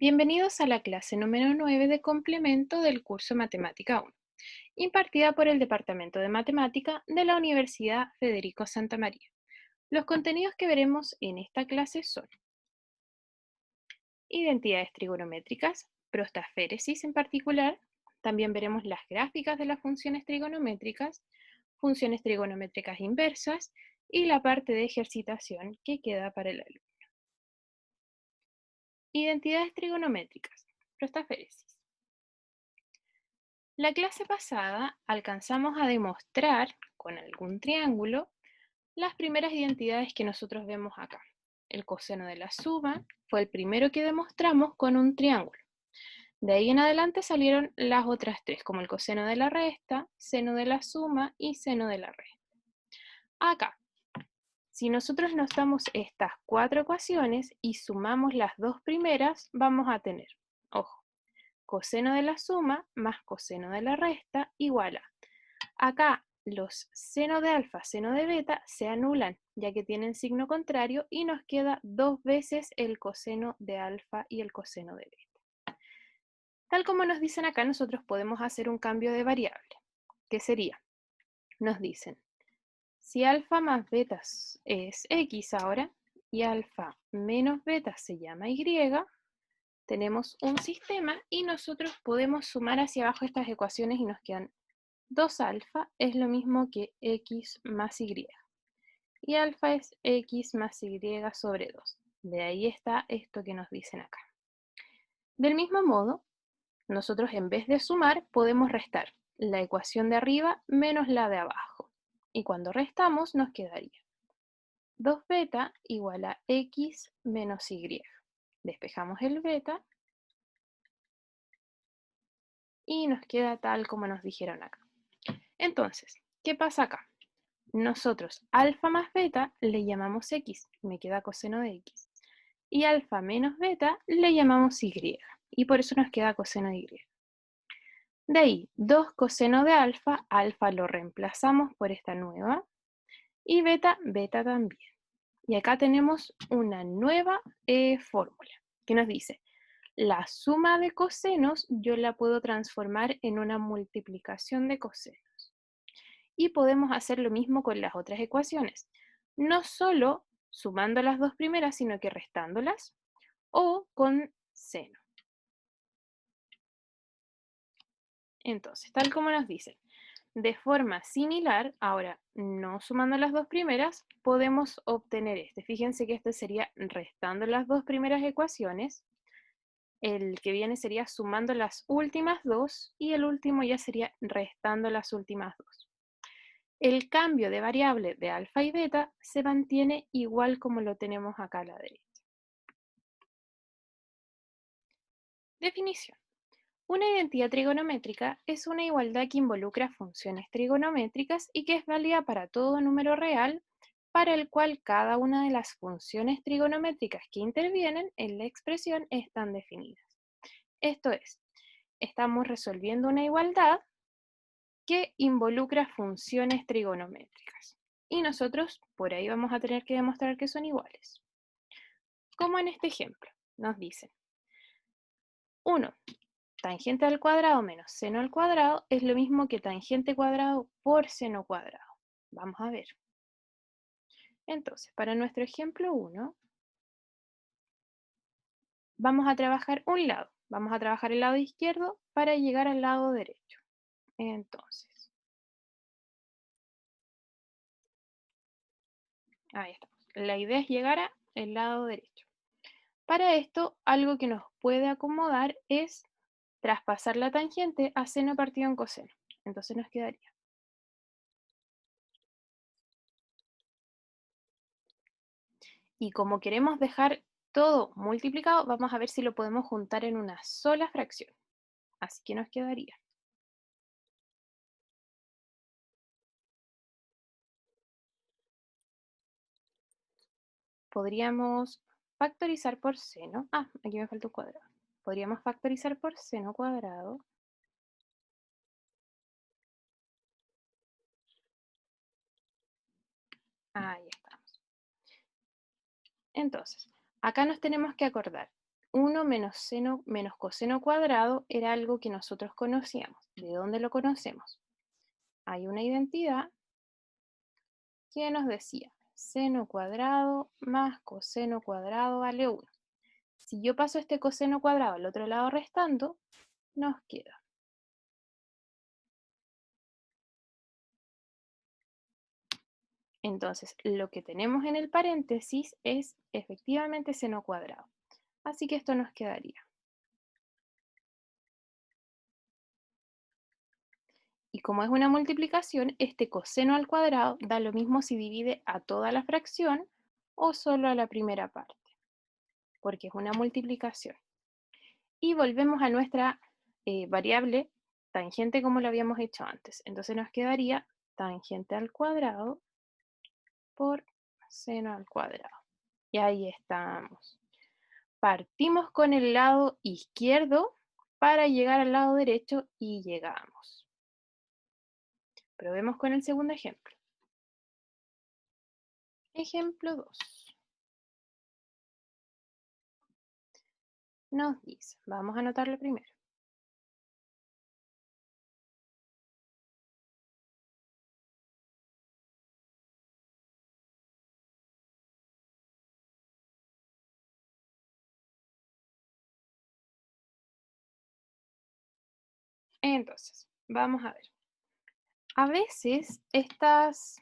Bienvenidos a la clase número 9 de complemento del curso Matemática 1, impartida por el Departamento de Matemática de la Universidad Federico Santa María. Los contenidos que veremos en esta clase son identidades trigonométricas, prostáféresis en particular, también veremos las gráficas de las funciones trigonométricas inversas y la parte de ejercitación que queda para el alumno. Identidades trigonométricas, prostáféresis. La clase pasada alcanzamos a demostrar con algún triángulo las primeras identidades que nosotros vemos acá. El coseno de la suma fue el primero que demostramos con un triángulo. De ahí en adelante salieron las otras tres, como el coseno de la resta, seno de la suma y seno de la resta. Acá, si nosotros nos damos estas cuatro ecuaciones y sumamos las dos primeras, vamos a tener, ojo, coseno de la suma más coseno de la resta igual a. Acá los seno de alfa, seno de beta se anulan, ya que tienen signo contrario, y nos queda dos veces el coseno de alfa y el coseno de beta. Tal como nos dicen acá, nosotros podemos hacer un cambio de variable. ¿Qué sería? Nos dicen, si alfa más beta es x ahora, y alfa menos beta se llama y, tenemos un sistema y nosotros podemos sumar hacia abajo estas ecuaciones y nos quedan 2 alfa es lo mismo que x más y. Y alfa es x más y sobre 2. De ahí está esto que nos dicen acá. Del mismo modo, nosotros en vez de sumar podemos restar la ecuación de arriba menos la de abajo. Y cuando restamos nos quedaría 2 beta igual a x menos y. Despejamos el beta y nos queda tal como nos dijeron acá. Entonces, ¿qué pasa acá? Nosotros alfa más beta le llamamos x, me queda coseno de x. Y alfa menos beta le llamamos y, y por eso nos queda coseno de y. De ahí, 2 coseno de alfa, alfa lo reemplazamos por esta nueva, y beta, beta también. Y acá tenemos una nueva fórmula que nos dice, la suma de cosenos yo la puedo transformar en una multiplicación de cosenos. Y podemos hacer lo mismo con las otras ecuaciones, no solo sumando las dos primeras, sino que restándolas, o con seno. Entonces, tal como nos dicen, de forma similar, ahora no sumando las dos primeras, podemos obtener este. Fíjense que este sería restando las dos primeras ecuaciones, el que viene sería sumando las últimas dos, y el último ya sería restando las últimas dos. El cambio de variable de alfa y beta se mantiene igual como lo tenemos acá a la derecha. Definición. Una identidad trigonométrica es una igualdad que involucra funciones trigonométricas y que es válida para todo número real para el cual cada una de las funciones trigonométricas que intervienen en la expresión están definidas. Esto es, estamos resolviendo una igualdad que involucra funciones trigonométricas. Y nosotros por ahí vamos a tener que demostrar que son iguales. Como en este ejemplo, nos dicen 1. Tangente al cuadrado menos seno al cuadrado es lo mismo que tangente cuadrado por seno cuadrado. Vamos a ver. Entonces, para nuestro ejemplo 1, vamos a trabajar un lado. Vamos a trabajar el lado izquierdo para llegar al lado derecho. Entonces, ahí estamos. La idea es llegar al lado derecho. Para esto, algo que nos puede acomodar es traspasar la tangente a seno partido en coseno. Entonces nos quedaría. Y como queremos dejar todo multiplicado, vamos a ver si lo podemos juntar en una sola fracción. Así que nos quedaría. Podríamos factorizar por seno. Aquí me falta un cuadrado. Podríamos factorizar por seno cuadrado. Ahí estamos. Entonces, acá nos tenemos que acordar. 1 menos seno menos coseno cuadrado era algo que nosotros conocíamos. ¿De dónde lo conocemos? Hay una identidad que nos decía seno cuadrado más coseno cuadrado vale 1. Si yo paso este coseno cuadrado al otro lado restando, nos queda. Entonces, lo que tenemos en el paréntesis es efectivamente seno cuadrado. Así que esto nos quedaría. Y como es una multiplicación, este coseno al cuadrado da lo mismo si divide a toda la fracción o solo a la primera parte, porque es una multiplicación. Y volvemos a nuestra variable tangente como lo habíamos hecho antes. Entonces nos quedaría tangente al cuadrado por seno al cuadrado. Y ahí estamos. Partimos con el lado izquierdo para llegar al lado derecho y llegamos. Probemos con el segundo ejemplo. Ejemplo 2. Nos dice, vamos a anotarlo primero. Entonces, vamos a ver. A veces estas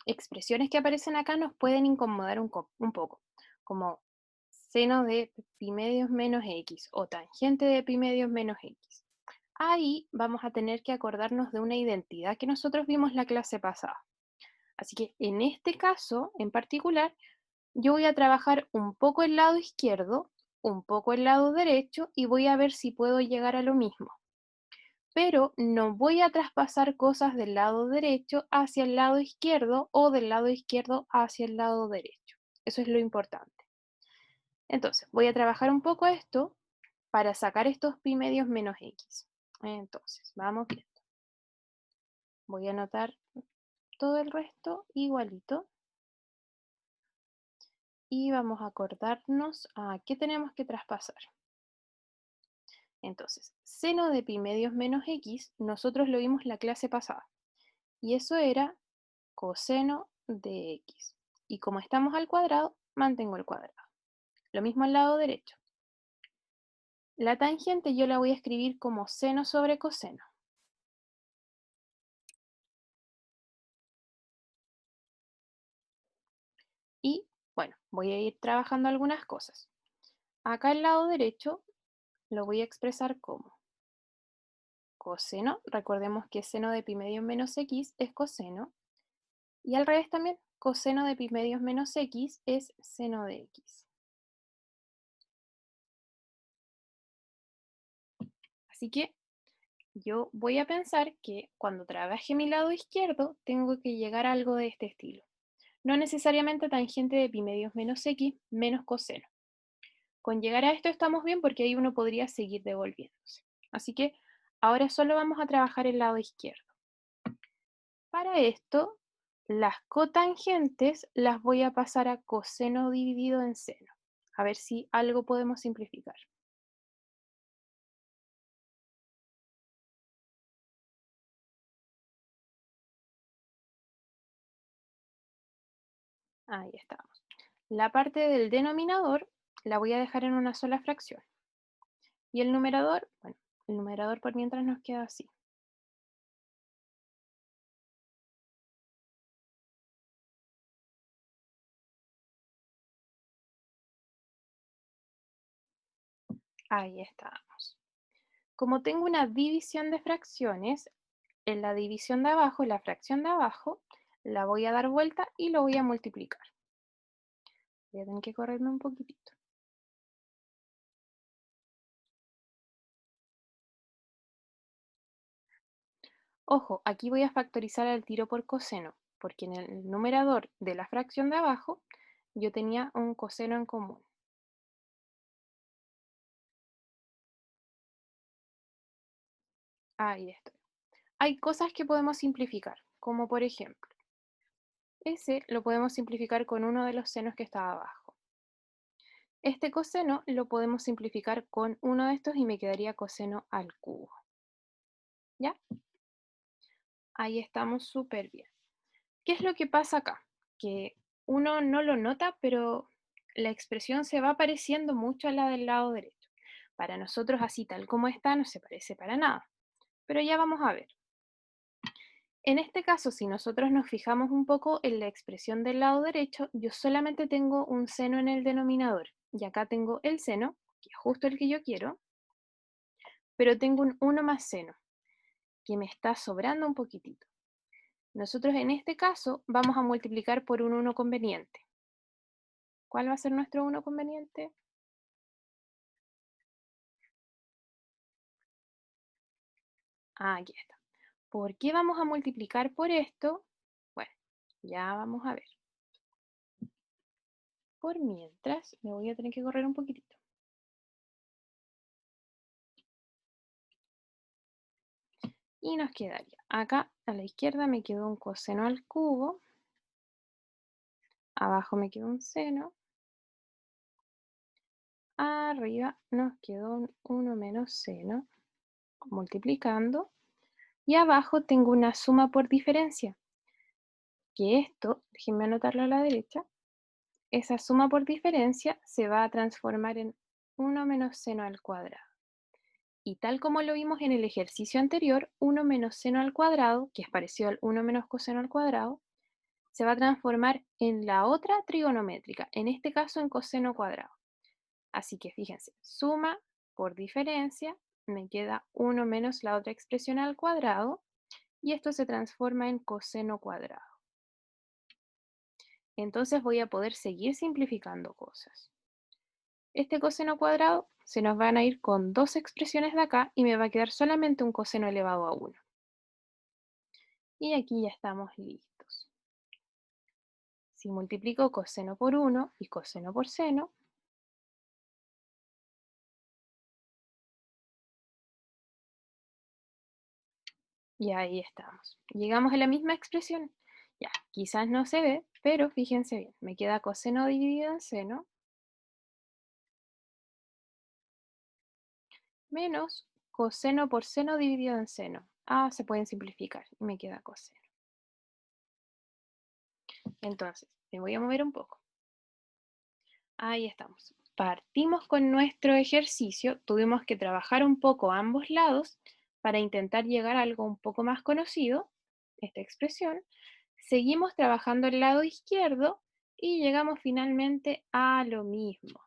expresiones que aparecen acá nos pueden incomodar un poco, como seno de pi medios menos x o tangente de pi medios menos x. Ahí vamos a tener que acordarnos de una identidad que nosotros vimos la clase pasada. Así que en este caso en particular, yo voy a trabajar un poco el lado izquierdo, un poco el lado derecho y voy a ver si puedo llegar a lo mismo. Pero no voy a traspasar cosas del lado derecho hacia el lado izquierdo o del lado izquierdo hacia el lado derecho. Eso es lo importante. Entonces, voy a trabajar un poco esto para sacar estos pi medios menos x. Entonces, vamos viendo. Voy a anotar todo el resto igualito. Y vamos a acordarnos a qué tenemos que traspasar. Entonces, seno de pi medios menos x, nosotros lo vimos la clase pasada. Y eso era coseno de x. Y como estamos al cuadrado, mantengo el cuadrado. Lo mismo al lado derecho. La tangente yo la voy a escribir como seno sobre coseno. Y bueno, voy a ir trabajando algunas cosas. Acá al lado derecho lo voy a expresar como coseno. Recordemos que seno de pi medios menos x es coseno. Y al revés también, coseno de pi medios menos x es seno de x. Así que yo voy a pensar que cuando trabaje mi lado izquierdo, tengo que llegar a algo de este estilo. No necesariamente tangente de pi medios menos x menos coseno. Con llegar a esto estamos bien porque ahí uno podría seguir devolviéndose. Así que ahora solo vamos a trabajar el lado izquierdo. Para esto, las cotangentes las voy a pasar a coseno dividido en seno. A ver si algo podemos simplificar. Ahí estamos. La parte del denominador la voy a dejar en una sola fracción. Y el numerador, bueno, el numerador por mientras nos queda así. Ahí estamos. Como tengo una división de fracciones, en la división de abajo, la fracción de abajo, la voy a dar vuelta y lo voy a multiplicar. Voy a tener que correrme un poquitito. Ojo, aquí voy a factorizar al tiro por coseno, porque en el numerador de la fracción de abajo yo tenía un coseno en común. Ahí estoy. Hay cosas que podemos simplificar, como por ejemplo, ese lo podemos simplificar con uno de los senos que está abajo. Este coseno lo podemos simplificar con uno de estos y me quedaría coseno al cubo. ¿Ya? Ahí estamos súper bien. ¿Qué es lo que pasa acá? Que uno no lo nota, pero la expresión se va pareciendo mucho a la del lado derecho. Para nosotros así tal como está no se parece para nada, pero ya vamos a ver. En este caso, si nosotros nos fijamos un poco en la expresión del lado derecho, yo solamente tengo un seno en el denominador, y acá tengo el seno, que es justo el que yo quiero, pero tengo un 1 más seno, que me está sobrando un poquitito. Nosotros en este caso vamos a multiplicar por un 1 conveniente. ¿Cuál va a ser nuestro 1 conveniente? Aquí está. ¿Por qué vamos a multiplicar por esto? Bueno, ya vamos a ver. Por mientras, me voy a tener que correr un poquitito. Y nos quedaría, acá a la izquierda me quedó un coseno al cubo, abajo me quedó un seno, arriba nos quedó un 1 menos seno, multiplicando, y abajo tengo una suma por diferencia, que esto, déjenme anotarlo a la derecha, esa suma por diferencia se va a transformar en 1 menos seno al cuadrado. Y tal como lo vimos en el ejercicio anterior, 1 menos seno al cuadrado, que es parecido al 1 menos coseno al cuadrado, se va a transformar en la otra trigonométrica, en este caso en coseno cuadrado. Así que fíjense, suma por diferencia, me queda 1 menos la otra expresión al cuadrado, y esto se transforma en coseno cuadrado. Entonces voy a poder seguir simplificando cosas. Este coseno cuadrado se nos van a ir con dos expresiones de acá y me va a quedar solamente un coseno elevado a 1. Y aquí ya estamos listos. Si multiplico coseno por 1 y coseno por seno, y ahí estamos. Llegamos a la misma expresión. Ya, quizás no se ve, pero fíjense bien. Me queda coseno dividido en seno menos coseno por seno dividido en seno. Se pueden simplificar y me queda coseno. Entonces, me voy a mover un poco. Ahí estamos. Partimos con nuestro ejercicio. Tuvimos que trabajar un poco a ambos lados para intentar llegar a algo un poco más conocido, esta expresión. Seguimos trabajando el lado izquierdo y llegamos finalmente a lo mismo,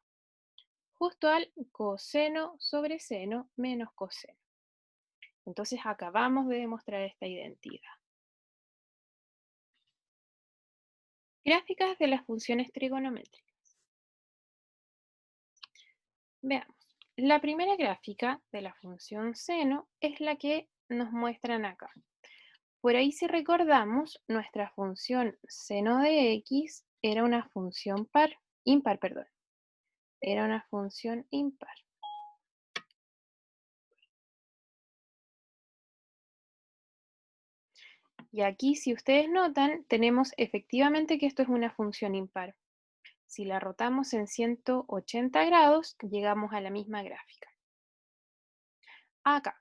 justo al coseno sobre seno menos coseno. Entonces acabamos de demostrar esta identidad. Gráficas de las funciones trigonométricas. Veamos. La primera gráfica de la función seno es la que nos muestran acá. Por ahí, si recordamos, nuestra función seno de x era una función impar, perdón. Era una función impar. Y aquí, si ustedes notan, tenemos efectivamente que esto es una función impar. Si la rotamos en 180 grados, llegamos a la misma gráfica. Acá,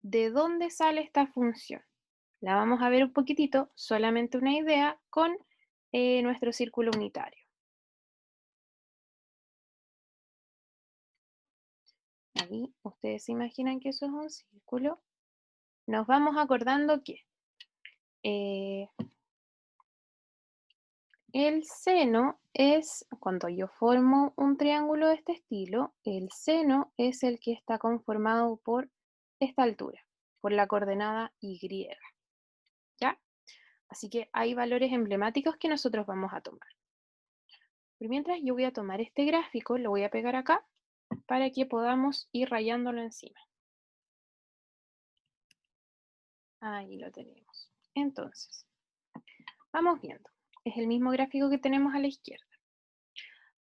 ¿de dónde sale esta función? La vamos a ver un poquitito, solamente una idea, con nuestro círculo unitario. Ahí ustedes se imaginan que eso es un círculo. Nos vamos acordando que el seno es, cuando yo formo un triángulo de este estilo, el seno es el que está conformado por esta altura, por la coordenada Y. ¿Ya? Así que hay valores emblemáticos que nosotros vamos a tomar. Pero mientras yo voy a tomar este gráfico, lo voy a pegar acá para que podamos ir rayándolo encima. Ahí lo tenemos. Entonces, vamos viendo. Es el mismo gráfico que tenemos a la izquierda.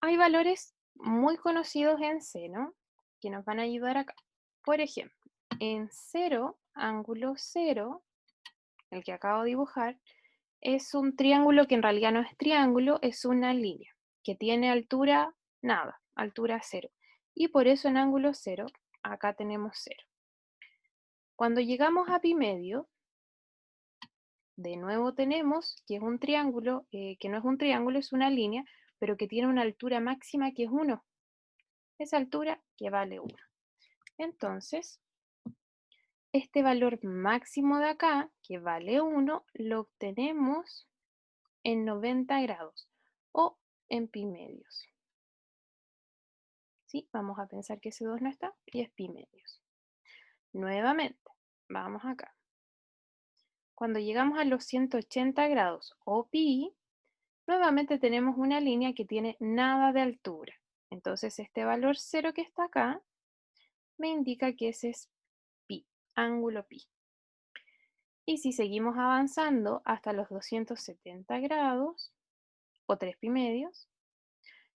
Hay valores muy conocidos en seno que nos van a ayudar acá. Por ejemplo, en 0, ángulo 0, el que acabo de dibujar, es un triángulo que en realidad no es triángulo, es una línea que tiene altura nada, altura 0. Y por eso en ángulo 0, acá tenemos 0. Cuando llegamos a pi medio, de nuevo tenemos que es un triángulo, que no es un triángulo, es una línea, pero que tiene una altura máxima que es 1. Esa altura que vale 1. Entonces, este valor máximo de acá, que vale 1, lo obtenemos en 90 grados o en pi medios. ¿Sí? Vamos a pensar que ese 2 no está y es pi medios. Nuevamente, vamos acá. Cuando llegamos a los 180 grados o pi, nuevamente tenemos una línea que tiene nada de altura. Entonces este valor 0 que está acá me indica que ese es pi, ángulo pi. Y si seguimos avanzando hasta los 270 grados, o 3 pi medios,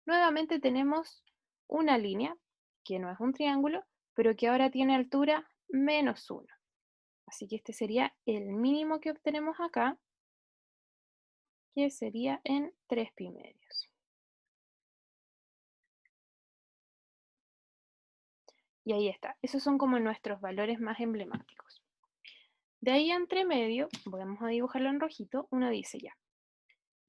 nuevamente tenemos una línea, que no es un triángulo, pero que ahora tiene altura menos 1. Así que este sería el mínimo que obtenemos acá, que sería en 3 pi medios. Y ahí está. Esos son como nuestros valores más emblemáticos. De ahí entre medio, vamos a dibujarlo en rojito, uno dice ya.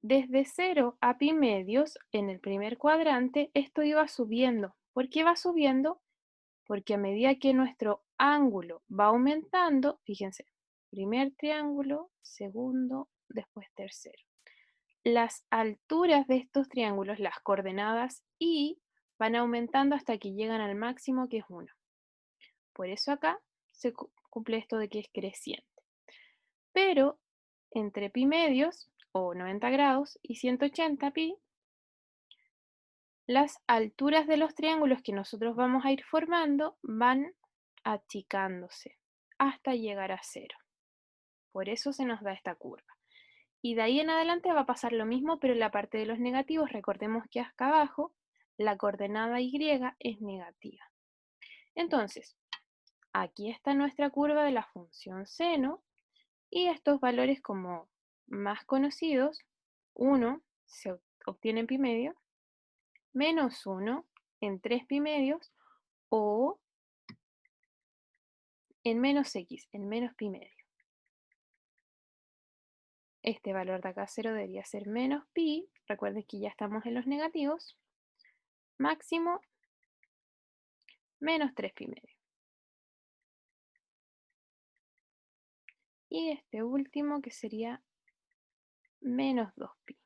Desde 0 a pi medios, en el primer cuadrante, esto iba subiendo. ¿Por qué va subiendo? Porque a medida que nuestro ángulo va aumentando, fíjense, primer triángulo, segundo, después tercero. Las alturas de estos triángulos, las coordenadas y, van aumentando hasta que llegan al máximo que es 1. Por eso acá se cumple esto de que es creciente. Pero entre pi medios, o 90 grados, y 180 pi, las alturas de los triángulos que nosotros vamos a ir formando van achicándose hasta llegar a 0. Por eso se nos da esta curva. Y de ahí en adelante va a pasar lo mismo, pero en la parte de los negativos, recordemos que acá abajo la coordenada y es negativa. Entonces, aquí está nuestra curva de la función seno, y estos valores como más conocidos, 1 se obtiene en pi medio, menos 1 en 3 pi medios, o en menos x, en menos pi medio. Este valor de acá 0 debería ser menos pi, recuerden que ya estamos en los negativos, máximo menos 3 pi medio. Y este último que sería menos 2 pi.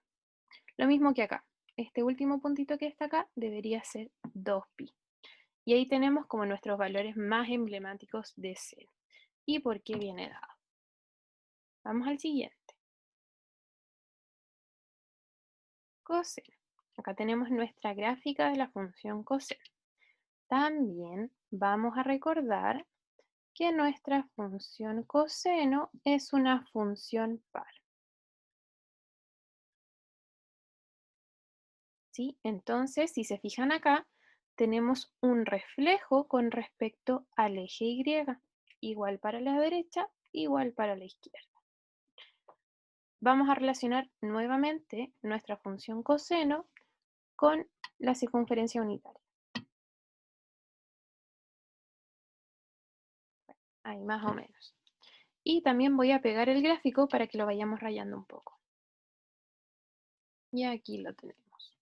Lo mismo que acá. Este último puntito que está acá debería ser 2 pi. Y ahí tenemos como nuestros valores más emblemáticos de seno. ¿Y por qué viene dado? Vamos al siguiente. Coseno. Acá tenemos nuestra gráfica de la función coseno. También vamos a recordar que nuestra función coseno es una función par. ¿Sí? Entonces, si se fijan acá, tenemos un reflejo con respecto al eje Y, igual para la derecha, igual para la izquierda. Vamos a relacionar nuevamente nuestra función coseno con la circunferencia unitaria. Ahí más o menos. Y también voy a pegar el gráfico para que lo vayamos rayando un poco. Y aquí lo tenemos.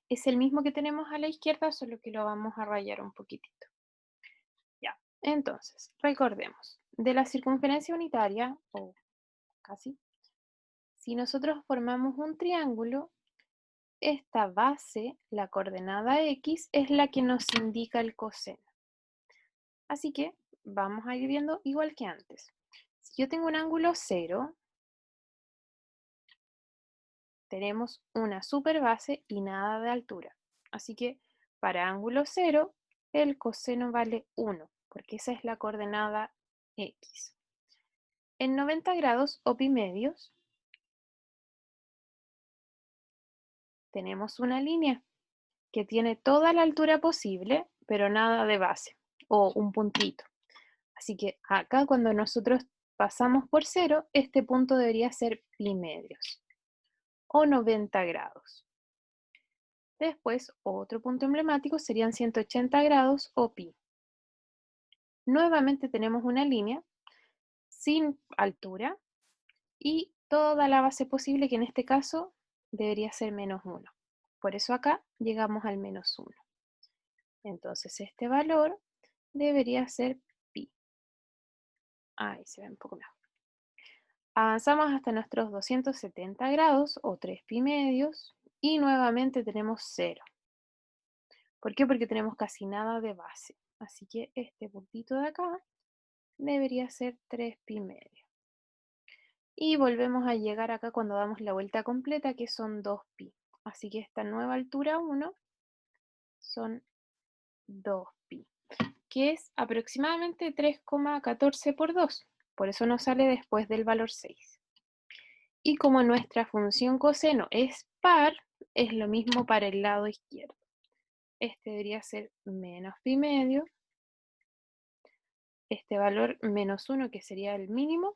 Es el mismo que tenemos a la izquierda, solo que lo vamos a rayar un poquitito. Ya, entonces, recordemos, de la circunferencia unitaria, o casi, si nosotros formamos un triángulo, esta base, la coordenada X, es la que nos indica el coseno. Así que vamos a ir viendo igual que antes. Si yo tengo un ángulo 0, tenemos una superbase y nada de altura. Así que para ángulo 0, el coseno vale 1, porque esa es la coordenada X. En 90 grados o pi medios, tenemos una línea que tiene toda la altura posible, pero nada de base, o un puntito. Así que acá cuando nosotros pasamos por 0, este punto debería ser pi medios, o 90 grados. Después, otro punto emblemático serían 180 grados o pi. Nuevamente tenemos una línea sin altura y toda la base posible, que en este caso debería ser -1. Por eso acá llegamos al -1. Entonces este valor debería ser pi. Ahí se ve un poco mejor. Avanzamos hasta nuestros 270 grados o 3 pi medios y nuevamente tenemos 0. ¿Por qué? Porque tenemos casi nada de base. Así que este puntito de acá debería ser 3 pi medio. Y volvemos a llegar acá cuando damos la vuelta completa, que son 2 pi. Así que esta nueva altura 1 son 2 pi, que es aproximadamente 3,14 por 2. Por eso nos sale después del valor 6. Y como nuestra función coseno es par, es lo mismo para el lado izquierdo. Este debería ser menos pi medio. Este valor -1, que sería el mínimo,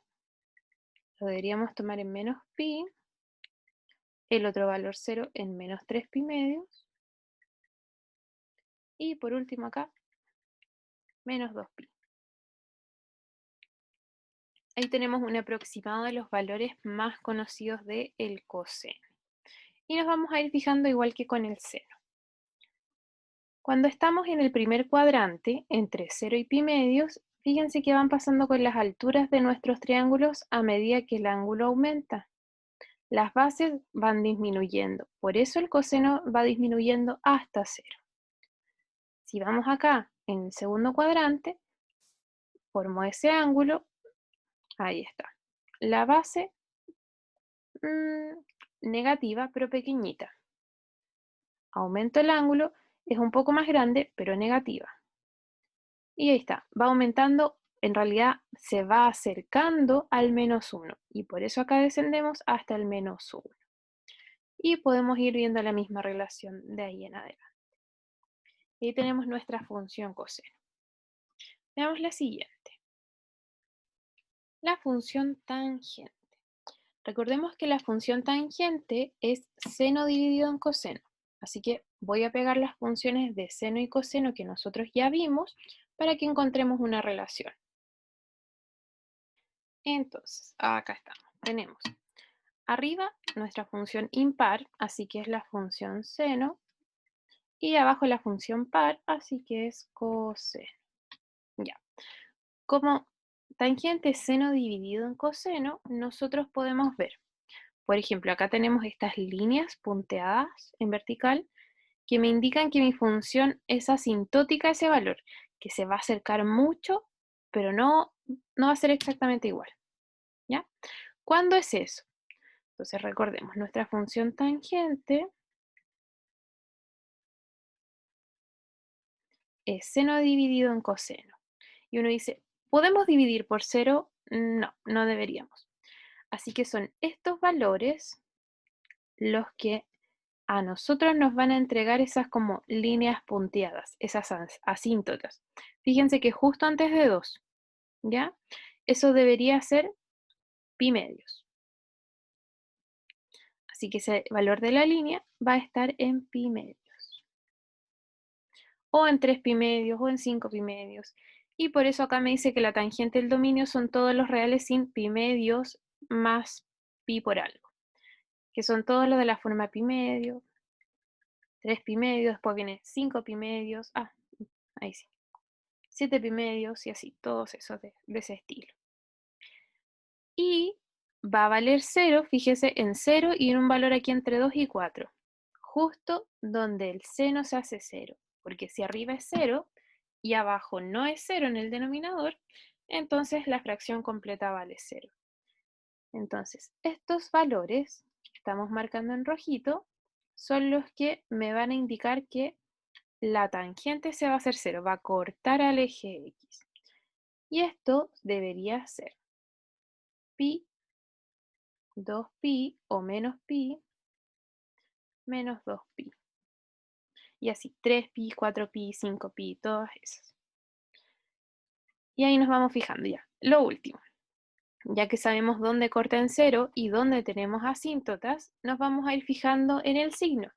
lo deberíamos tomar en menos pi. El otro valor 0 en menos 3 pi medios. Y por último acá, menos 2 pi. Ahí tenemos un aproximado de los valores más conocidos del coseno. Y nos vamos a ir fijando igual que con el seno. Cuando estamos en el primer cuadrante, entre 0 y pi medios, fíjense que van pasando con las alturas de nuestros triángulos a medida que el ángulo aumenta. Las bases van disminuyendo, por eso el coseno va disminuyendo hasta 0. Si vamos acá en el segundo cuadrante, formo ese ángulo, ahí está. La base negativa, pero pequeñita. Aumento el ángulo, es un poco más grande, pero negativa. Y ahí está, va aumentando, en realidad se va acercando al -1. Y por eso acá descendemos hasta el -1. Y podemos ir viendo la misma relación de ahí en adelante. Y ahí tenemos nuestra función coseno. Veamos la siguiente. La función tangente. Recordemos que la función tangente es seno dividido en coseno. Así que voy a pegar las funciones de seno y coseno que nosotros ya vimos para que encontremos una relación. Entonces, acá estamos. Tenemos arriba nuestra función impar, así que es la función seno. Y abajo la función par, así que es coseno. Ya. Como tangente es seno dividido en coseno, nosotros podemos ver, por ejemplo, acá tenemos estas líneas punteadas en vertical que me indican que mi función es asintótica a ese valor, que se va a acercar mucho, pero no va a ser exactamente igual. ¿Ya? ¿Cuándo es eso? Entonces recordemos, nuestra función tangente es seno dividido en coseno. Y uno dice, ¿podemos dividir por 0? No, no deberíamos. Así que son estos valores los que a nosotros nos van a entregar esas como líneas punteadas, esas asíntotas. Fíjense que justo antes de 2, ¿ya? Eso debería ser pi medios. Así que ese valor de la línea va a estar en pi medios. O en 3 pi medios, o en 5 pi medios. Y por eso acá me dice que la tangente del dominio son todos los reales sin pi medios más pi por algo. Que son todos los de la forma pi medio, 3 pi medios, después viene 5 pi medios, ahí sí, 7 pi medios y así, todos esos de ese estilo. Y va a valer 0, fíjese, en 0 y en un valor aquí entre 2 y 4, justo donde el seno se hace 0, porque si arriba es 0 y abajo no es 0 en el denominador, entonces la fracción completa vale 0. Entonces, estos valores que estamos marcando en rojito son los que me van a indicar que la tangente se va a hacer 0, va a cortar al eje X. Y esto debería ser pi, 2pi o menos pi, menos 2pi. Y así, 3pi, 4pi, 5pi, todas esas. Y ahí nos vamos fijando ya. Lo último, ya que sabemos dónde corta en 0 y dónde tenemos asíntotas, nos vamos a ir fijando en el signo.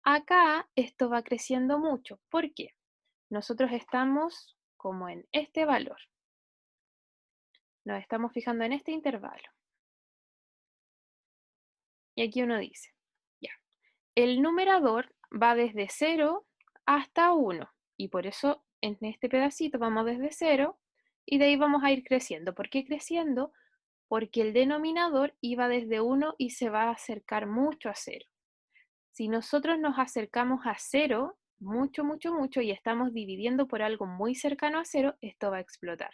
Acá esto va creciendo mucho. ¿Por qué? Nosotros estamos como en este valor. Nos estamos fijando en este intervalo. Y aquí uno dice, ya, el numerador va desde 0 hasta 1. Y por eso en este pedacito vamos desde 0 y de ahí vamos a ir creciendo. ¿Por qué creciendo? Porque el denominador iba desde 1 y se va a acercar mucho a 0. Si nosotros nos acercamos a 0, mucho, mucho, mucho, y estamos dividiendo por algo muy cercano a 0, esto va a explotar.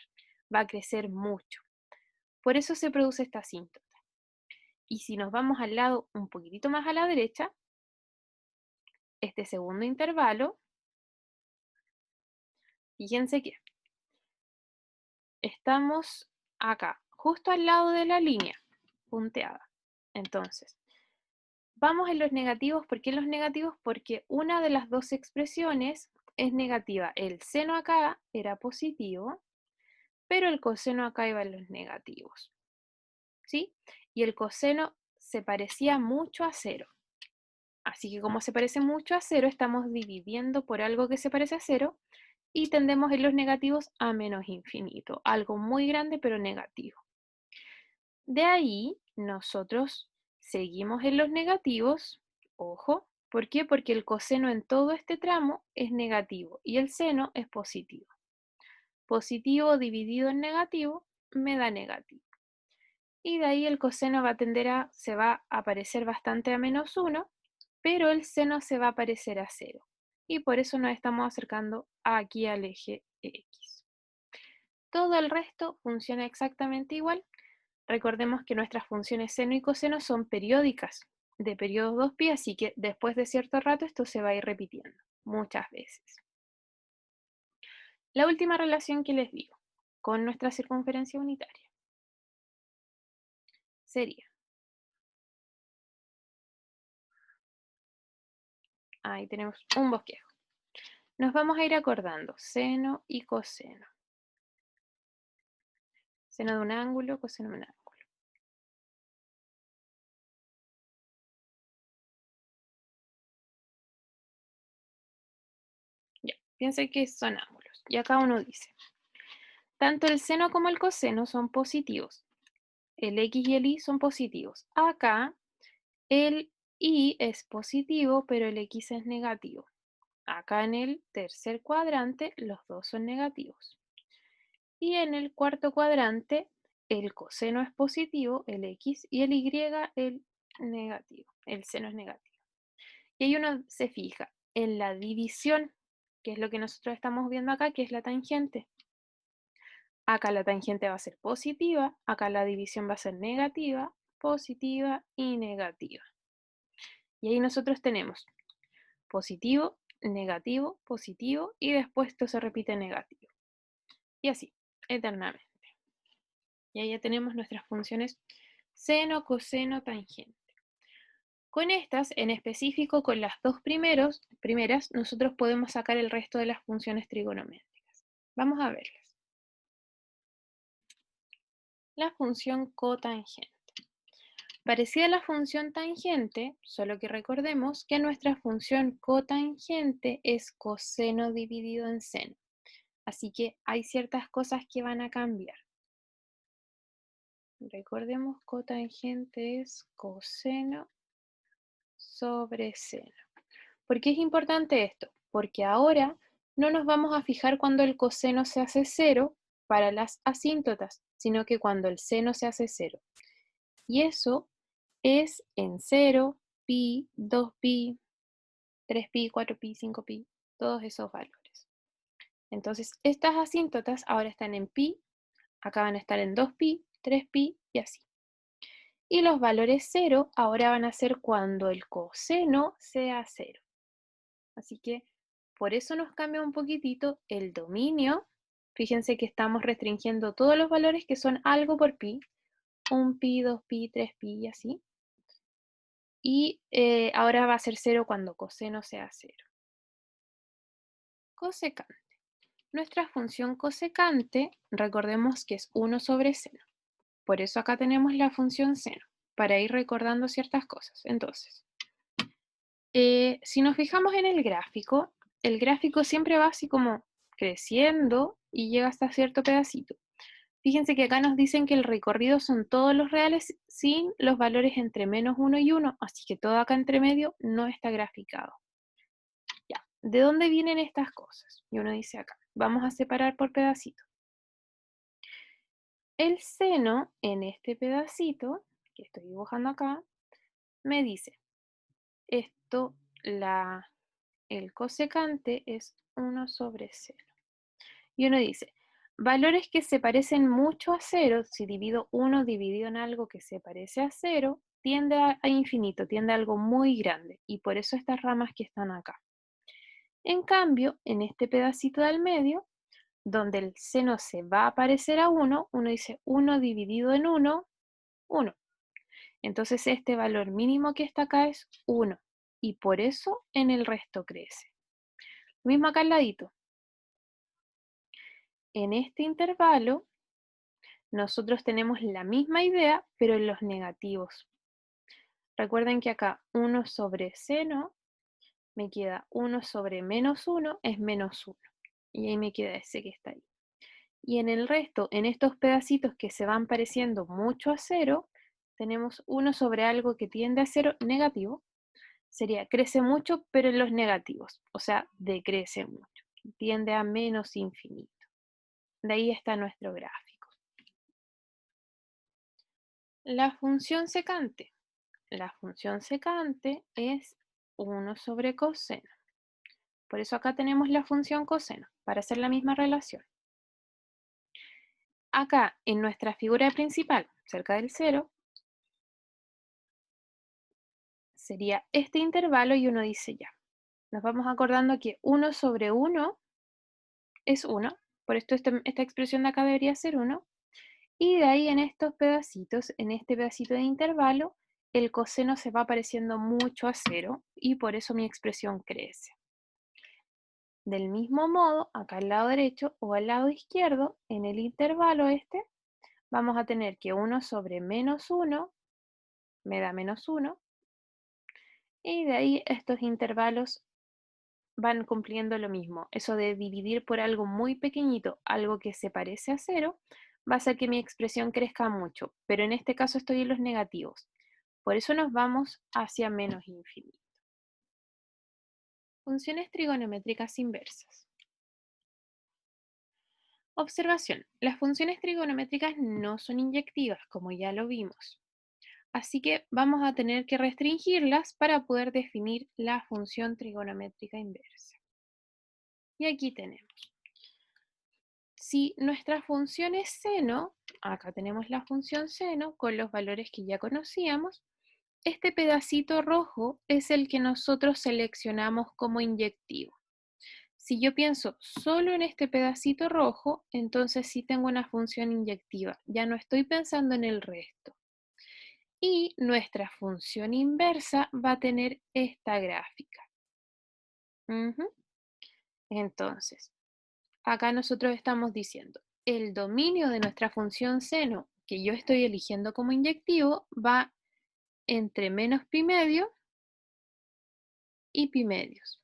Va a crecer mucho. Por eso se produce esta asíntota. Y si nos vamos al lado un poquitito más a la derecha, este segundo intervalo, fíjense que estamos acá, justo al lado de la línea punteada. Entonces, vamos en los negativos. ¿Por qué en los negativos? Porque una de las dos expresiones es negativa. El seno acá era positivo, pero el coseno acá iba en los negativos. ¿Sí? Y el coseno se parecía mucho a 0. Así que como se parece mucho a 0, estamos dividiendo por algo que se parece a 0 y tendemos en los negativos a menos infinito. Algo muy grande pero negativo. De ahí nosotros seguimos en los negativos. Ojo, ¿por qué? Porque el coseno en todo este tramo es negativo y el seno es positivo. Positivo dividido en negativo me da negativo. Y de ahí el coseno va a se va a parecer bastante a -1, pero el seno se va a parecer a 0. Y por eso nos estamos acercando aquí al eje X. Todo el resto funciona exactamente igual. Recordemos que nuestras funciones seno y coseno son periódicas, de periodos 2π, así que después de cierto rato esto se va a ir repitiendo muchas veces. La última relación que les digo con nuestra circunferencia unitaria sería, ahí tenemos un bosquejo. Nos vamos a ir acordando seno y coseno. Seno de un ángulo, coseno de un ángulo. Ya, piensen que son ángulos. Y acá uno dice, tanto el seno como el coseno son positivos. El X y el Y son positivos. Acá el Y es positivo, pero el X es negativo. Acá en el tercer cuadrante los dos son negativos. Y en el cuarto cuadrante el coseno es positivo, el X, y el Y el negativo. El seno es negativo. Y ahí uno se fija en la división, que es lo que nosotros estamos viendo acá, que es la tangente. Acá la tangente va a ser positiva, acá la división va a ser negativa, positiva y negativa. Y ahí nosotros tenemos positivo, positivo, y después esto se repite negativo. Y así, eternamente. Y ahí ya tenemos nuestras funciones seno, coseno, tangente. Con estas, en específico con las dos primeras, nosotros podemos sacar el resto de las funciones trigonométricas. Vamos a verlas. La función cotangente. Parecida a la función tangente, solo que recordemos que nuestra función cotangente es coseno dividido en seno. Así que hay ciertas cosas que van a cambiar. Recordemos, cotangente es coseno sobre seno. ¿Por qué es importante esto? Porque ahora no nos vamos a fijar cuando el coseno se hace 0 para las asíntotas, sino que cuando el seno se hace 0. Y eso es en 0, pi, 2pi, 3pi, 4pi, 5pi, todos esos valores. Entonces, estas asíntotas ahora están en pi, acá van a estar en 2pi, 3pi y así. Y los valores 0 ahora van a ser cuando el coseno sea 0. Así que por eso nos cambia un poquitito el dominio. Fíjense que estamos restringiendo todos los valores que son algo por pi. 1pi, 2pi, 3pi y así. Y ahora va a ser 0 cuando coseno sea 0. Cosecante. Nuestra función cosecante, recordemos que es 1 sobre seno. Por eso acá tenemos la función seno, para ir recordando ciertas cosas. Entonces, Si nos fijamos en el gráfico siempre va así como creciendo y llega hasta cierto pedacito. Fíjense que acá nos dicen que el recorrido son todos los reales sin los valores entre -1 y 1, así que todo acá entre medio no está graficado. Ya, ¿de dónde vienen estas cosas? Y uno dice acá, vamos a separar por pedacitos. El seno en este pedacito, que estoy dibujando acá, me dice, esto, el cosecante es 1 sobre 0. Y uno dice, valores que se parecen mucho a 0, si divido 1 dividido en algo que se parece a 0, tiende a infinito, tiende a algo muy grande, y por eso estas ramas que están acá. En cambio, en este pedacito del medio, donde el seno se va a parecer a 1, uno dice 1 dividido en 1, 1. Entonces este valor mínimo que está acá es 1, y por eso en el resto crece. Lo mismo acá al ladito. En este intervalo, nosotros tenemos la misma idea, pero en los negativos. Recuerden que acá 1 sobre seno me queda 1 sobre -1 es -1. Y ahí me queda ese que está ahí. Y en el resto, en estos pedacitos que se van pareciendo mucho a 0, tenemos 1 sobre algo que tiende a 0 negativo. Sería crece mucho, pero en los negativos. O sea, decrece mucho. Tiende a menos infinito. De ahí está nuestro gráfico. La función secante. La función secante es 1 sobre coseno. Por eso acá tenemos la función coseno, para hacer la misma relación. Acá, en nuestra figura principal, cerca del 0, sería este intervalo y uno dice ya. Nos vamos acordando que 1 sobre 1 es 1, por esto esta expresión de acá debería ser 1, y de ahí en estos pedacitos, en este pedacito de intervalo, el coseno se va pareciendo mucho a 0 y por eso mi expresión crece. Del mismo modo, acá al lado derecho o al lado izquierdo, en el intervalo este, vamos a tener que 1 sobre -1 me da -1, y de ahí estos intervalos van cumpliendo lo mismo. Eso de dividir por algo muy pequeñito, algo que se parece a 0, va a hacer que mi expresión crezca mucho, pero en este caso estoy en los negativos. Por eso nos vamos hacia menos infinito. Funciones trigonométricas inversas. Observación. Las funciones trigonométricas no son inyectivas, como ya lo vimos. Así que vamos a tener que restringirlas para poder definir la función trigonométrica inversa. Y aquí tenemos. Si nuestra función es seno, acá tenemos la función seno con los valores que ya conocíamos, este pedacito rojo es el que nosotros seleccionamos como inyectivo. Si yo pienso solo en este pedacito rojo, entonces sí tengo una función inyectiva, ya no estoy pensando en el resto. Y nuestra función inversa va a tener esta gráfica. Entonces, acá nosotros estamos diciendo, el dominio de nuestra función seno, que yo estoy eligiendo como inyectivo, va entre menos pi medio y pi medios.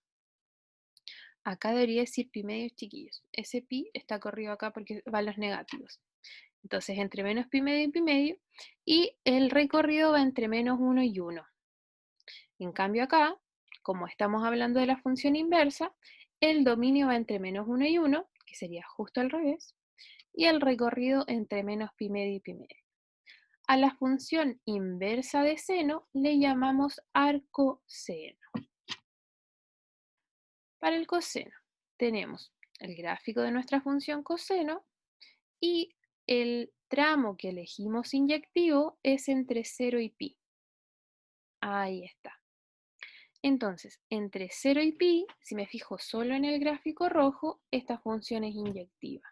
Acá debería decir pi medios chiquillos. Ese pi está corrido acá porque van los negativos. Entonces, entre menos pi medio y pi medio, y el recorrido va entre -1 y 1. En cambio acá, como estamos hablando de la función inversa, el dominio va entre -1 y 1, que sería justo al revés, y el recorrido entre menos pi medio y pi medio. A la función inversa de seno le llamamos arcoseno. Para el coseno tenemos el gráfico de nuestra función coseno y el tramo que elegimos inyectivo es entre 0 y pi. Ahí está. Entonces, entre 0 y pi, si me fijo solo en el gráfico rojo, esta función es inyectiva.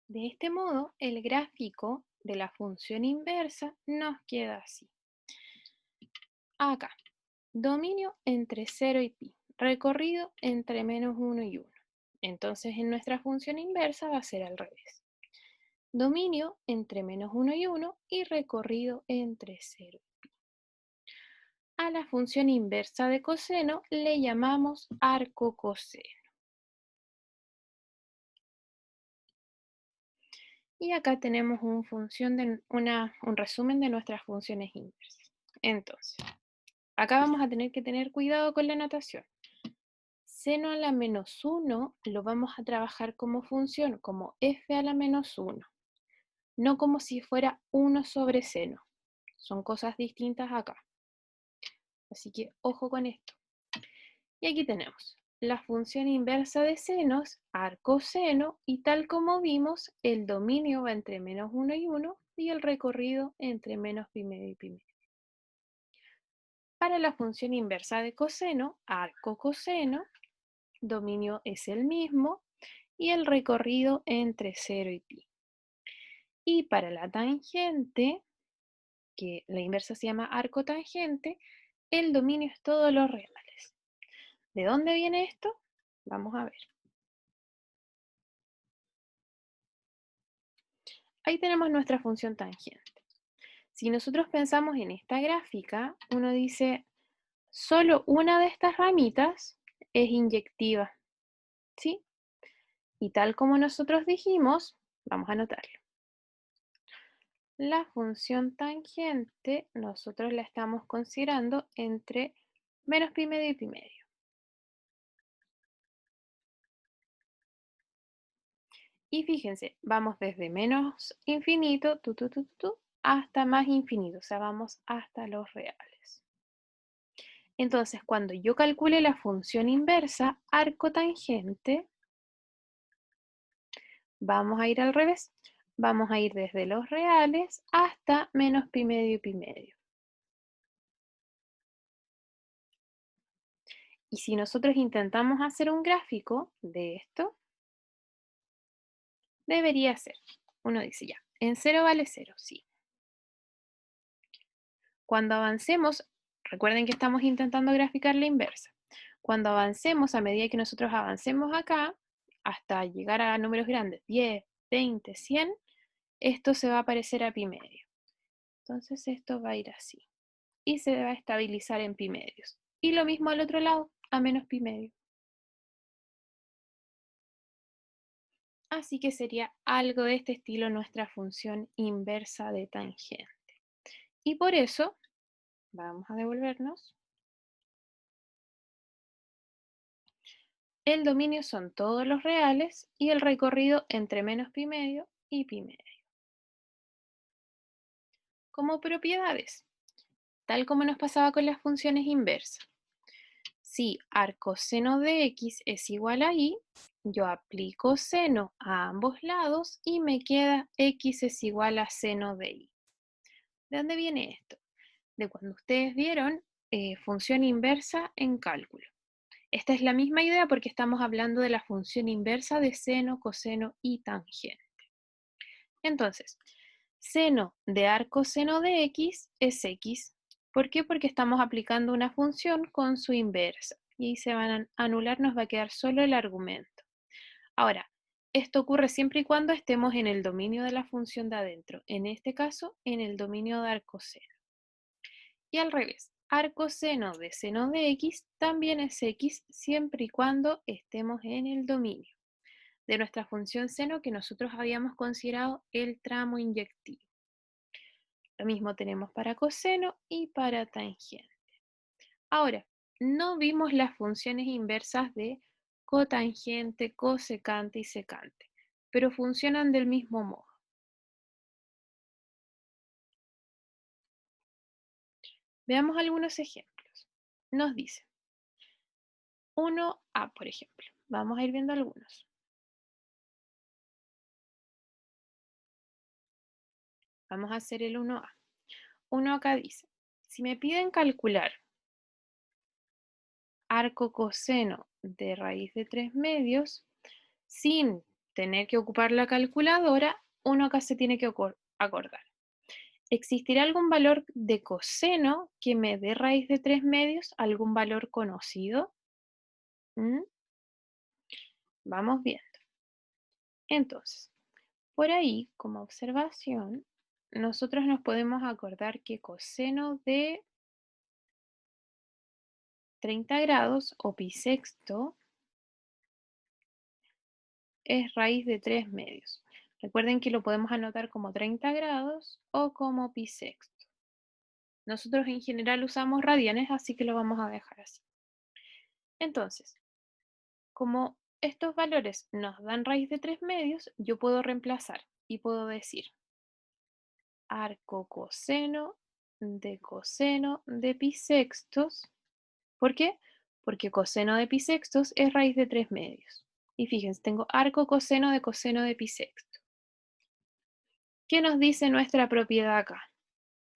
De este modo, el gráfico de la función inversa nos queda así. Acá, dominio entre 0 y pi, recorrido entre -1 y 1. Entonces, en nuestra función inversa va a ser al revés. Dominio entre -1 y 1 y recorrido entre 0 y pi. A la función inversa de coseno le llamamos arco coseno. Y acá tenemos un resumen de nuestras funciones inversas. Entonces, acá vamos a tener que tener cuidado con la notación. Seno a la menos 1 lo vamos a trabajar como función, como f a la menos 1, no como si fuera 1 sobre seno. Son cosas distintas acá. Así que ojo con esto. Y aquí tenemos la función inversa de senos, arcoseno, y tal como vimos, el dominio va entre menos 1 y 1 y el recorrido entre menos pi medio y pi medio. Para la función inversa de coseno, arcocoseno, dominio es el mismo y el recorrido entre 0 y pi. Y para la tangente, que la inversa se llama arcotangente, el dominio es todos los reales. ¿De dónde viene esto? Vamos a ver. Ahí tenemos nuestra función tangente. Si nosotros pensamos en esta gráfica, uno dice, solo una de estas ramitas es inyectiva, ¿sí? Y tal como nosotros dijimos, vamos a anotarlo. La función tangente nosotros la estamos considerando entre menos pi medio y pi medio. Y fíjense, vamos desde menos infinito, hasta más infinito, o sea, vamos hasta los reales. Entonces, cuando yo calcule la función inversa, arcotangente, vamos a ir al revés. Vamos a ir desde los reales hasta menos pi medio y pi medio. Y si nosotros intentamos hacer un gráfico de esto, debería ser, uno dice ya, en 0 vale 0, sí. Cuando avancemos, recuerden que estamos intentando graficar la inversa. Cuando avancemos, a medida que nosotros avancemos acá, hasta llegar a números grandes, 10, 20, 100, esto se va a parecer a pi medio. Entonces esto va a ir así. Y se va a estabilizar en pi medios. Y lo mismo al otro lado, a menos pi medio. Así que sería algo de este estilo nuestra función inversa de tangente. Y por eso, vamos a devolvernos. El dominio son todos los reales y el recorrido entre menos pi medio y pi medio. Como propiedades, tal como nos pasaba con las funciones inversas. Si arcoseno de x es igual a y, yo aplico seno a ambos lados y me queda x es igual a seno de y. ¿De dónde viene esto? De cuando ustedes vieron función inversa en cálculo. Esta es la misma idea porque estamos hablando de la función inversa de seno, coseno y tangente. Entonces, seno de arcoseno de x es x. ¿Por qué? Porque estamos aplicando una función con su inversa. Y ahí se van a anular, nos va a quedar solo el argumento. Ahora, esto ocurre siempre y cuando estemos en el dominio de la función de adentro. En este caso, en el dominio de arcoseno. Y al revés, arcoseno de seno de x también es x siempre y cuando estemos en el dominio de nuestra función seno que nosotros habíamos considerado el tramo inyectivo. Lo mismo tenemos para coseno y para tangente. Ahora, no vimos las funciones inversas de cotangente, cosecante y secante, pero funcionan del mismo modo. Veamos algunos ejemplos. Nos dice 1a, por ejemplo. Vamos a ir viendo algunos. Vamos a hacer el 1a. Uno acá dice, si me piden calcular arco coseno de raíz de 3 medios, sin tener que ocupar la calculadora, uno acá se tiene que acordar. ¿Existirá algún valor de coseno que me dé raíz de 3 medios? ¿Algún valor conocido? ¿Mm? Vamos viendo. Entonces, por ahí, como observación, nosotros nos podemos acordar que coseno de 30 grados o pi sexto es raíz de 3 medios. Recuerden que lo podemos anotar como 30 grados o como pi sexto. Nosotros en general usamos radianes, así que lo vamos a dejar así. Entonces, como estos valores nos dan raíz de 3 medios, yo puedo reemplazar y puedo decir arco coseno de pi sextos. ¿Por qué? Porque coseno de pi sextos es raíz de 3 medios. Y fíjense, tengo arco coseno de pi sexto. ¿Qué nos dice nuestra propiedad acá?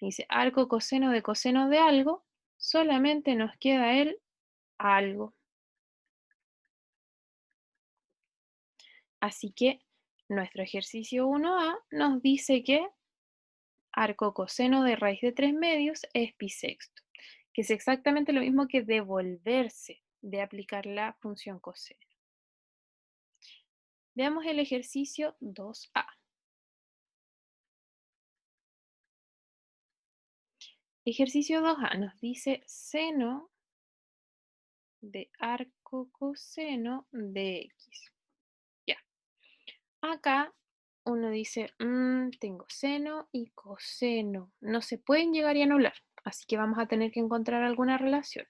Dice arco coseno de algo, solamente nos queda el algo. Así que nuestro ejercicio 1A nos dice que arco coseno de raíz de 3 medios es pi sexto, que es exactamente lo mismo que devolverse de aplicar la función coseno. Veamos el ejercicio 2A. Ejercicio 2A nos dice seno de arco coseno de x. Ya. Acá uno dice, tengo seno y coseno. No se pueden llegar y anular, así que vamos a tener que encontrar alguna relación.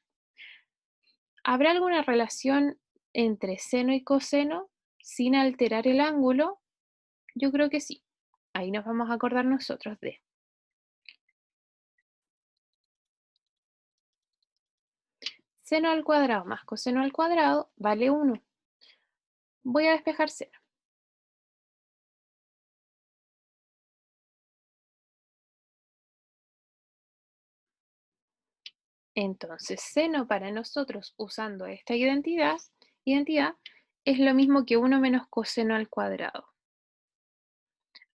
¿Habrá alguna relación entre seno y coseno sin alterar el ángulo? Yo creo que sí. Ahí nos vamos a acordar nosotros de seno al cuadrado más coseno al cuadrado vale 1. Voy a despejar seno. Entonces, seno para nosotros usando esta identidad es lo mismo que 1 menos coseno al cuadrado.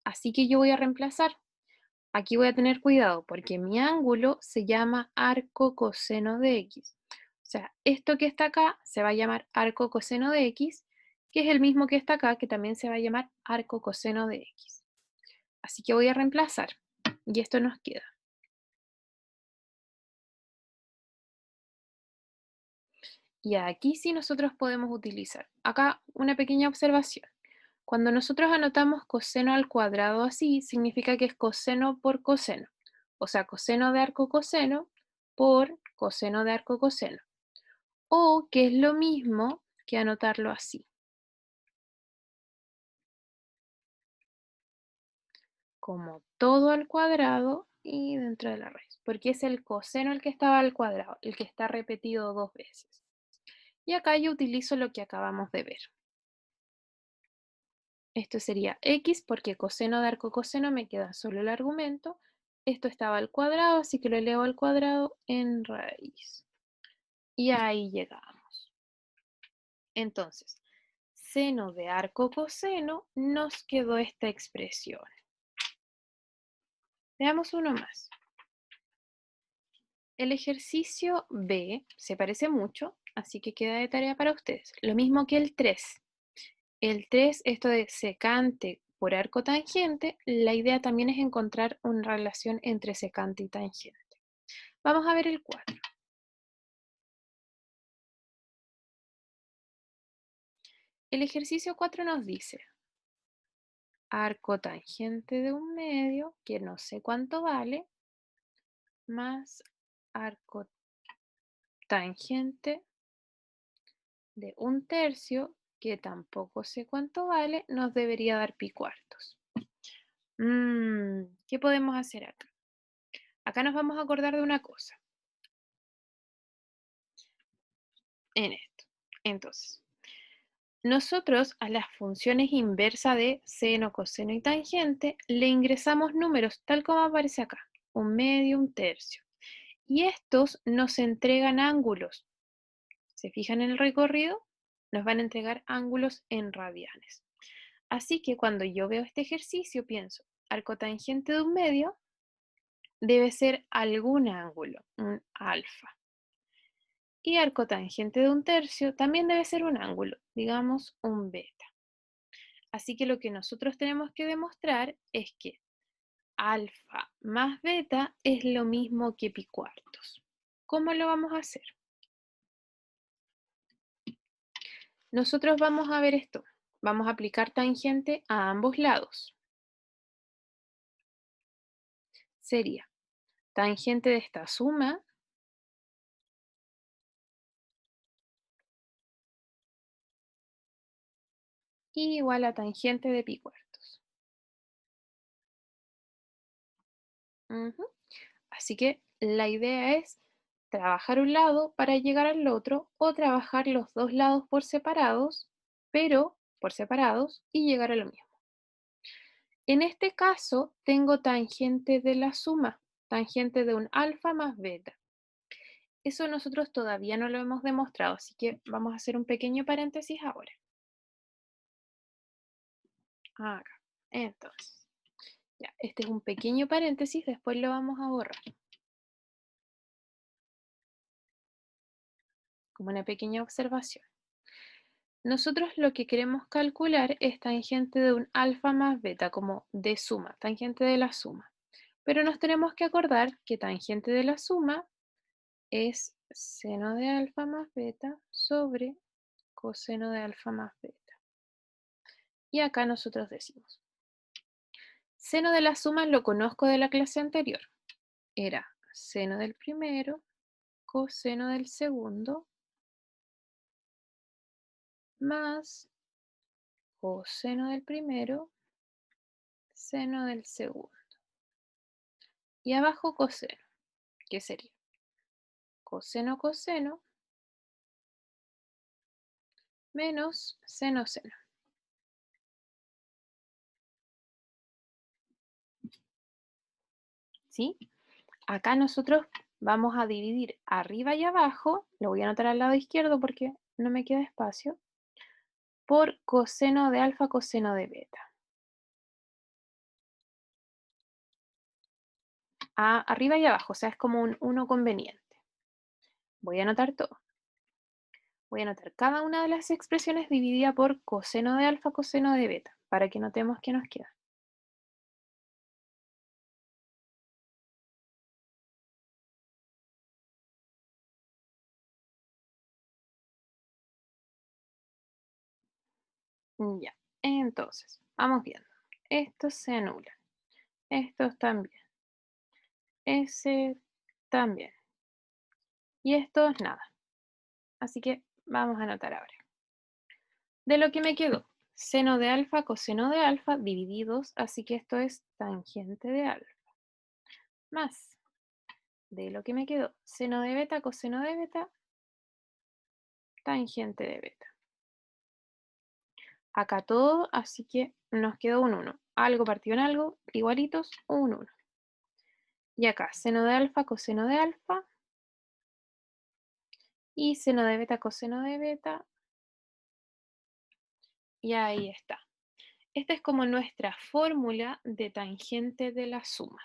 Así que yo voy a reemplazar. Aquí voy a tener cuidado porque mi ángulo se llama arco coseno de x. O sea, esto que está acá se va a llamar arco coseno de x, que es el mismo que está acá, que también se va a llamar arco coseno de x. Así que voy a reemplazar. Y esto nos queda. Y aquí sí nosotros podemos utilizar. Acá una pequeña observación. Cuando nosotros anotamos coseno al cuadrado así, significa que es coseno por coseno. O sea, coseno de arco coseno por coseno de arco coseno. O que es lo mismo que anotarlo así. Como todo al cuadrado y dentro de la raíz. Porque es el coseno el que estaba al cuadrado, el que está repetido 2 veces. Y acá yo utilizo lo que acabamos de ver. Esto sería x porque coseno de arco coseno me queda solo el argumento. Esto estaba al cuadrado, así que lo elevo al cuadrado en raíz. Y ahí llegamos. Entonces, seno de arco coseno nos quedó esta expresión. Veamos uno más. El ejercicio B se parece mucho, así que queda de tarea para ustedes. Lo mismo que el 3. El 3, esto de secante por arco tangente, la idea también es encontrar una relación entre secante y tangente. Vamos a ver el 4. El ejercicio 4 nos dice arco tangente de un medio, que no sé cuánto vale, más arco tangente de un tercio, que tampoco sé cuánto vale, nos debería dar pi cuartos. ¿Qué podemos hacer acá? Acá nos vamos a acordar de una cosa en esto. Entonces, nosotros a las funciones inversas de seno, coseno y tangente le ingresamos números tal como aparece acá, un medio, un tercio. Y estos nos entregan ángulos. ¿Se fijan en el recorrido? Nos van a entregar ángulos en radianes. Así que cuando yo veo este ejercicio pienso, arco tangente de un medio debe ser algún ángulo, un alfa. Y arco tangente de un tercio también debe ser un ángulo, digamos un beta. Así que lo que nosotros tenemos que demostrar es que alfa más beta es lo mismo que pi cuartos. ¿Cómo lo vamos a hacer? Nosotros vamos a ver esto. Vamos a aplicar tangente a ambos lados. Sería tangente de esta suma igual a tangente de pi cuartos. Ujú. Así que la idea es trabajar un lado para llegar al otro o trabajar los dos lados por separados, pero por separados y llegar a lo mismo. En este caso tengo tangente de la suma, tangente de un alfa más beta. Eso nosotros todavía no lo hemos demostrado, así que vamos a hacer un pequeño paréntesis ahora. Acá. Entonces, ya, este es un pequeño paréntesis, después lo vamos a borrar. Como una pequeña observación. Nosotros lo que queremos calcular es tangente de un alfa más beta, como de suma, tangente de la suma. Pero nos tenemos que acordar que tangente de la suma es seno de alfa más beta sobre coseno de alfa más beta. Y acá nosotros decimos, seno de la suma lo conozco de la clase anterior. Era seno del primero, coseno del segundo, más coseno del primero, seno del segundo. Y abajo coseno, que sería coseno coseno menos seno seno. ¿Sí? Acá nosotros vamos a dividir arriba y abajo, lo voy a anotar al lado izquierdo porque no me queda espacio, por coseno de alfa, coseno de beta. Arriba y abajo, o sea, es como un uno conveniente. Voy a anotar todo. Voy a anotar cada una de las expresiones dividida por coseno de alfa, coseno de beta, para que notemos qué nos queda. Ya, entonces, vamos viendo. Estos se anulan. Estos también. Ese también. Y estos nada. Así que vamos a anotar ahora. De lo que me quedó, seno de alfa, coseno de alfa, divididos, así que esto es tangente de alfa. Más, de lo que me quedó, seno de beta, coseno de beta, tangente de beta. Acá todo, así que nos quedó un 1. Algo partido en algo, igualitos, un 1. Y acá, seno de alfa, coseno de alfa, y seno de beta, coseno de beta, y ahí está. Esta es como nuestra fórmula de tangente de la suma.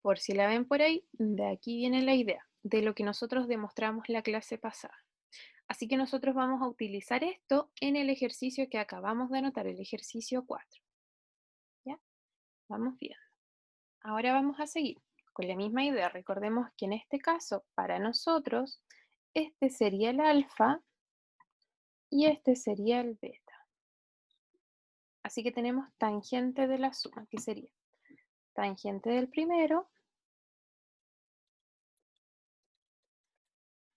Por si la ven por ahí, de aquí viene la idea, de lo que nosotros demostramos la clase pasada. Así que nosotros vamos a utilizar esto en el ejercicio que acabamos de anotar, el ejercicio 4. ¿Ya? Vamos viendo. Ahora vamos a seguir con la misma idea. Recordemos que en este caso, para nosotros, este sería el alfa y este sería el beta. Así que tenemos tangente de la suma, que sería tangente del primero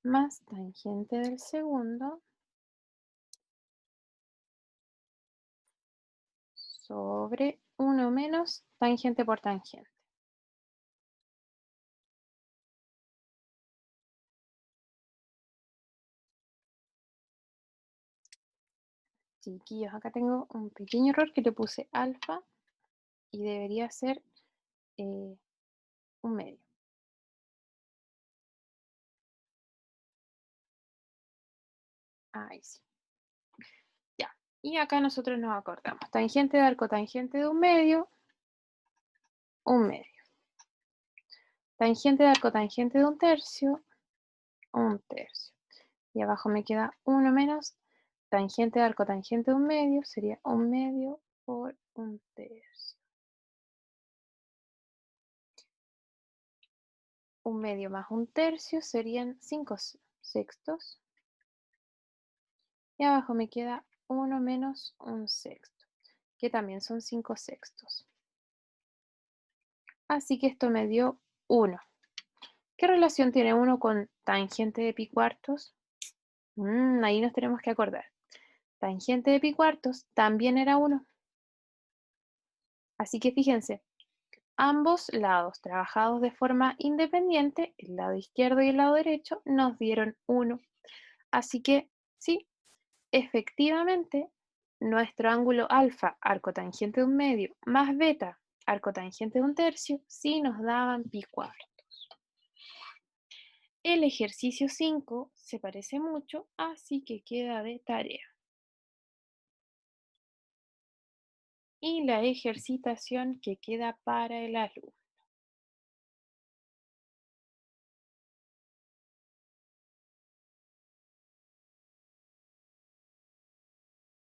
más tangente del segundo sobre 1 menos tangente por tangente. Chiquillos, acá tengo un pequeño error que le puse alfa y debería ser un medio. Ahí sí. Ya. Y acá nosotros nos acordamos. Tangente de arco, tangente de un medio. Tangente de arco, tangente de un tercio. Y abajo me queda 1 menos tangente de arco, tangente de un medio, sería un medio por un tercio. Un medio más un tercio serían 5 sextos. Y abajo me queda 1 menos un sexto, que también son 5 sextos. Así que esto me dio 1. ¿Qué relación tiene 1 con tangente de pi cuartos? Ahí nos tenemos que acordar. Tangente de pi cuartos también era 1. Así que fíjense, ambos lados trabajados de forma independiente, el lado izquierdo y el lado derecho, nos dieron 1. Así que sí, efectivamente, nuestro ángulo alfa, arco tangente de un medio, más beta, arco tangente de un tercio, sí nos daban pi cuartos. El ejercicio 5 se parece mucho, así que queda de tarea. Y la ejercitación que queda para el alumno.